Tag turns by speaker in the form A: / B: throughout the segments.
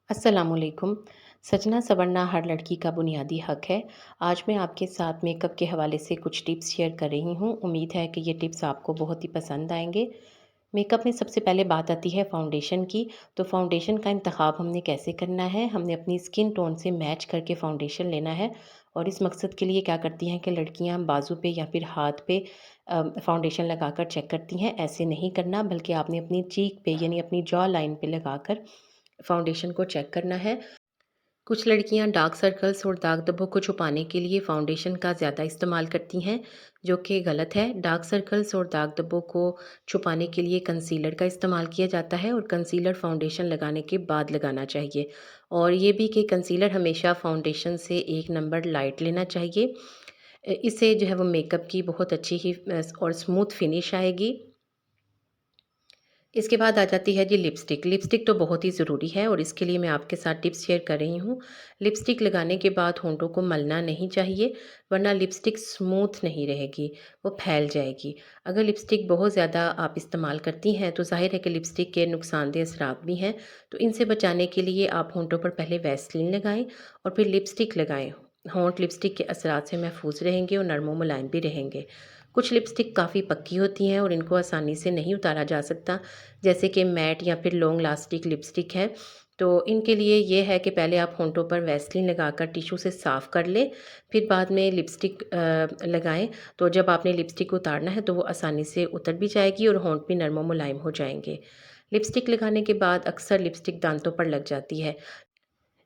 A: अस्सलामुअलैकुम। सजना संवरना हर लड़की का बुनियादी हक है। आज मैं आपके साथ मेकअप के हवाले से कुछ टिप्स शेयर कर रही हूँ। उम्मीद है कि ये टिप्स आपको बहुत ही पसंद आएँगे। मेकअप में सबसे पहले बात आती है फ़ाउंडेशन की। तो फ़ाउंडेशन का इंतख़ाब हमने कैसे करना है, हमने अपनी स्किन टोन से मैच करके फ़ाउंडेशन लेना है। और इस मकसद के लिए क्या करती हैं कि लड़कियाँ बाजू पे या फिर हाथ पे फ़ाउंडेशन लगाकर चेक करती हैं। ऐसे नहीं करना, बल्कि आपने अपनी चीक पे यानी अपनी जॉ लाइन पे लगाकर फ़ाउंडेशन को चेक करना है। कुछ लड़कियां डार्क सर्कल्स और दाग धब्बों को छुपाने के लिए फाउंडेशन का ज़्यादा इस्तेमाल करती हैं, जो कि गलत है। डार्क सर्कल्स और दाग धब्बों को छुपाने के लिए कंसीलर का इस्तेमाल किया जाता है, और कंसीलर फाउंडेशन लगाने के बाद लगाना चाहिए। और ये भी कि कंसीलर हमेशा फाउंडेशन से 1 नंबर लाइट लेना चाहिए। इससे जो है वो मेकअप की बहुत अच्छी ही और स्मूथ फिनिश आएगी। इसके बाद आ जाती है जी लिपस्टिक। लिपस्टिक तो बहुत ही ज़रूरी है, और इसके लिए मैं आपके साथ टिप्स शेयर कर रही हूँ। लिपस्टिक लगाने के बाद होंठों को मलना नहीं चाहिए, वरना लिपस्टिक स्मूथ नहीं रहेगी, वो फैल जाएगी। अगर लिपस्टिक बहुत ज़्यादा आप इस्तेमाल करती हैं तो ज़ाहिर है कि लिपस्टिक के नुकसानदेह असरात भी हैं। तो इनसे बचाने के लिए आप होंठों पर पहले वैसलीन लगाएं और फिर लिपस्टिक लगाएं। होंठ लिपस्टिक के असरात से महफूज रहेंगे और नरम व मुलायम भी रहेंगे। कुछ लिपस्टिक काफ़ी पक्की होती हैं और इनको आसानी से नहीं उतारा जा सकता, जैसे कि मैट या फिर लॉन्ग लास्टिक लिपस्टिक है। तो इनके लिए ये है कि पहले आप होंठों पर वैसलीन लगाकर टिश्यू से साफ़ कर लें, फिर बाद में लिपस्टिक लगाएं। तो जब आपने लिपस्टिक उतारना है तो वो आसानी से उतर भी जाएगी और होंठ भी नरम व मुलायम हो जाएंगे। लिपस्टिक लगाने के बाद अक्सर लिपस्टिक दांतों पर लग जाती है।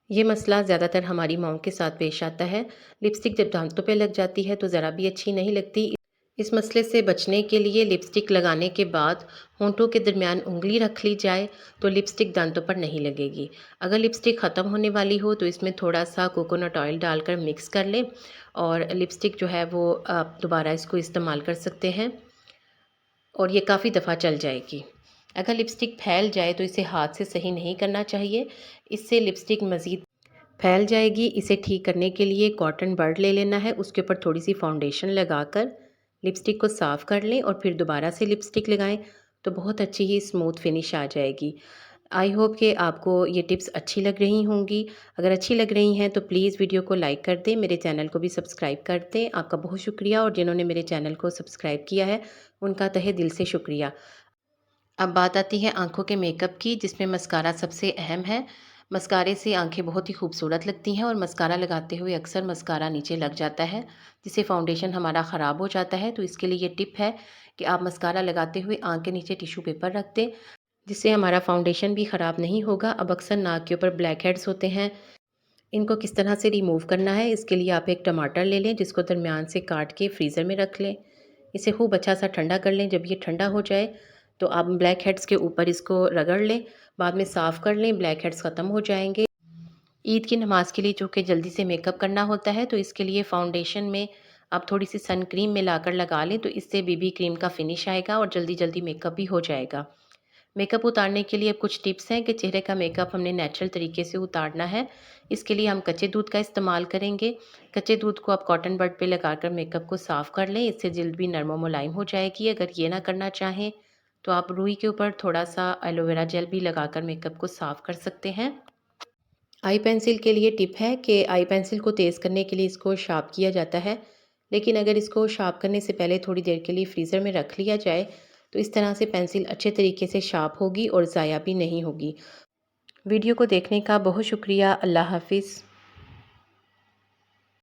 A: ये मसला ज़्यादातर हमारी माओं के साथ पेश आता है। लिपस्टिक जब दांतों पे लग जाती है तो ज़रा भी अच्छी नहीं लगती। इस मसले से बचने के लिए लिपस्टिक लगाने के बाद होंठों के दरमियान उंगली रख ली जाए, तो लिपस्टिक दांतों पर नहीं लगेगी। अगर लिपस्टिक ख़त्म होने वाली हो तो इसमें थोड़ा सा कोकोनट ऑयल डालकर मिक्स कर लें, और लिपस्टिक जो है वो आप दोबारा इसको इस्तेमाल कर सकते हैं, और ये काफ़ी दफ़ा चल जाएगी। अगर लिपस्टिक फैल जाए तो इसे हाथ से सही नहीं करना चाहिए, इससे लिपस्टिक मज़ीद फैल जाएगी। इसे ठीक करने के लिए कॉटन बड ले लेना है, उसके ऊपर थोड़ी सी फाउंडेशन लगाकर लिपस्टिक को साफ़ कर लें और फिर दोबारा से लिपस्टिक लगाएं, तो बहुत अच्छी ही स्मूथ फिनिश आ जाएगी। आई होप कि आपको ये टिप्स अच्छी लग रही होंगी। अगर अच्छी लग रही हैं तो प्लीज़ वीडियो को लाइक कर दें, मेरे चैनल को भी सब्सक्राइब कर दें। आपका बहुत शुक्रिया, और जिन्होंने मेरे चैनल को सब्सक्राइब किया है उनका तहे दिल से शुक्रिया। अब बात आती है आँखों के मेकअप की, जिसमें मस्कारा सबसे अहम है। मस्कारे से आँखें बहुत ही खूबसूरत लगती हैं, और मस्कारा लगाते हुए अक्सर मस्कारा नीचे लग जाता है, जिससे फाउंडेशन हमारा ख़राब हो जाता है। तो इसके लिए ये टिप है कि आप मस्कारा लगाते हुए आँख के नीचे टिश्यू पेपर रख दें, जिससे हमारा फाउंडेशन भी ख़राब नहीं होगा। अब अक्सर नाक के ऊपर ब्लैक हेड्स होते हैं, इनको किस तरह से रिमूव करना है, इसके लिए आप एक टमाटर ले लें, जिसको दरमियान से काट के फ्रीज़र में रख लें। इसे खूब अच्छा सा ठंडा कर लें। जब ये ठंडा हो जाए तो आप ब्लैक हेड्स के ऊपर इसको रगड़ लें, बाद में साफ़ कर लें, ब्लैक हेड्स ख़त्म हो जाएंगे। ईद की नमाज़ के लिए चूँकि जल्दी से मेकअप करना होता है, तो इसके लिए फ़ाउंडेशन में आप थोड़ी सी सन क्रीम मिलाकर लगा लें, तो इससे बीबी क्रीम का फिनिश आएगा और जल्दी जल्दी मेकअप भी हो जाएगा। मेकअप उतारने के लिए अब कुछ टिप्स हैं कि चेहरे का मेकअप हमने नेचुरल तरीके से उतारना है। इसके लिए हम कच्चे दूध का इस्तेमाल करेंगे। कच्चे दूध को आप कॉटन बड पे लगाकर मेकअप को साफ़ कर लें, इससे जल्द भी नरम व मुलायम हो जाएगी। अगर ये ना करना चाहें तो आप रुई के ऊपर थोड़ा सा एलोवेरा जेल भी लगाकर मेकअप को साफ़ कर सकते हैं। आई पेंसिल के लिए टिप है कि आई पेंसिल को तेज़ करने के लिए इसको शार्प किया जाता है, लेकिन अगर इसको शार्प करने से पहले थोड़ी देर के लिए फ्रीज़र में रख लिया जाए तो इस तरह से पेंसिल अच्छे तरीके से शार्प होगी और ज़ाया भी नहीं होगी। वीडियो को देखने का बहुत शुक्रिया। अल्लाह हाफ़िज़।